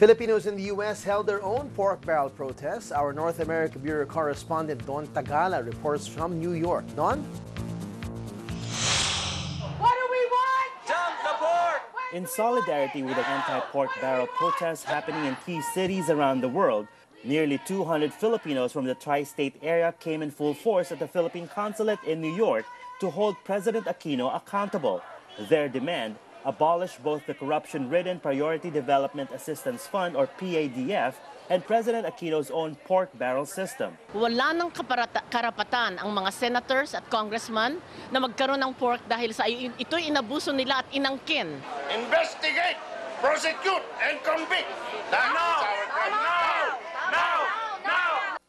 Filipinos in the U.S. held their own pork barrel protests. Our North America Bureau correspondent Don Tagala reports from New York. Don? What do we want? Dump the pork! In solidarity with the anti-pork barrel protests happening in key cities around the world, nearly 200 Filipinos from the tri-state area came in full force at the Philippine consulate in New York to hold President Aquino accountable. Their demand: abolish both the corruption-ridden Priority Development Assistance Fund or PADF and President Aquino's own pork barrel system. Wala nang karapatan ang mga senators at congressmen na magkaroon ng pork dahil sa ito'y inabuso nila at inangkin. Investigate, prosecute, and convict. Now!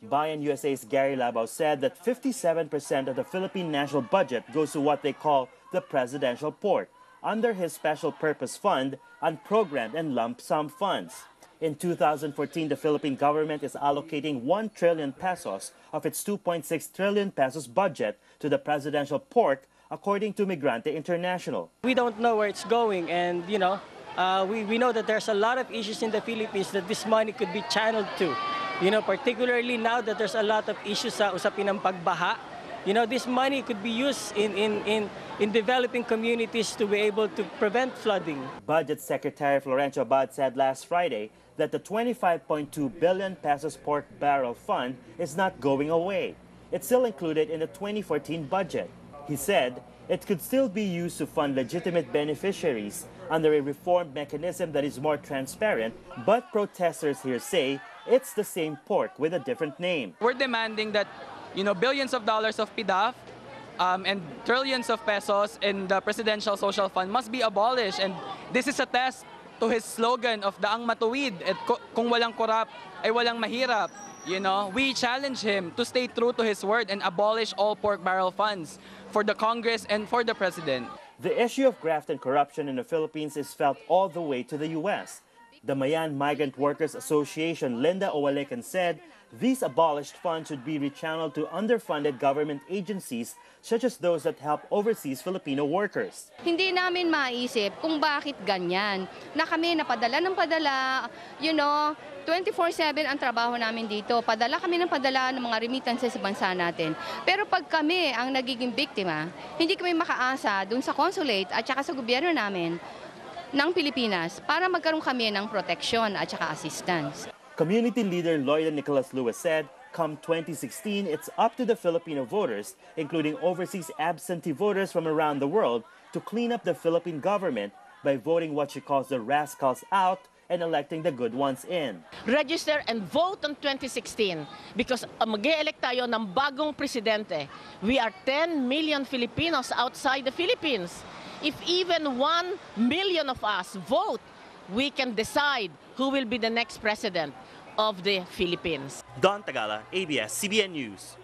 Bayan USA's Gary Labao said that 57% of the Philippine national budget goes to what they call the presidential pork, under his special purpose fund, unprogrammed and lump sum funds. In 2014, the Philippine government is allocating 1 trillion pesos of its 2.6 trillion pesos budget to the presidential pork, according to Migrante International. We don't know where it's going, and we know that there's a lot of issues in the Philippines that this money could be channeled to. Particularly now that there's a lot of issues sa usapin ng pagbaha. This money could be used in developing communities to be able to prevent flooding. Budget Secretary Florencio Abad said last Friday that the 25.2 billion pesos pork barrel fund is not going away. It's still included in the 2014 budget. He said it could still be used to fund legitimate beneficiaries under a reformed mechanism that is more transparent, but protesters here say it's the same pork with a different name. We're demanding that billions of dollars of PDAF and trillions of pesos in the Presidential Social Fund must be abolished. And this is a test to his slogan of daang matuwid at kung walang korap ay walang mahirap. We challenge him to stay true to his word and abolish all pork barrel funds for the Congress and for the President. The issue of graft and corruption in the Philippines is felt all the way to the U.S. The Mayan Migrant Workers Association, Linda Owalecan, said these abolished funds should be rechanneled to underfunded government agencies such as those that help overseas Filipino workers. Hindi namin maisip kung bakit ganyan. Na kami napadala ng padala, 24/7 ang trabaho namin dito. Padala kami ng padala ng mga remittances sa bansa natin. Pero pag kami ang nagiging biktima, hindi kami makaasa dun sa consulate at saka sa gobyerno namin ng Pilipinas para magkaroon kami ng proteksyon at saka assistance. Community leader Lloyd Nicholas Lewis said, come 2016, it's up to the Filipino voters, including overseas absentee voters from around the world, to clean up the Philippine government by voting what she calls the rascals out and electing the good ones in. Register and vote on 2016 because mag-e-elect tayo ng bagong presidente. We are 10 million Filipinos outside the Philippines. If even 1 million of us vote, we can decide who will be the next president of the Philippines. Don Tagala, ABS-CBN News.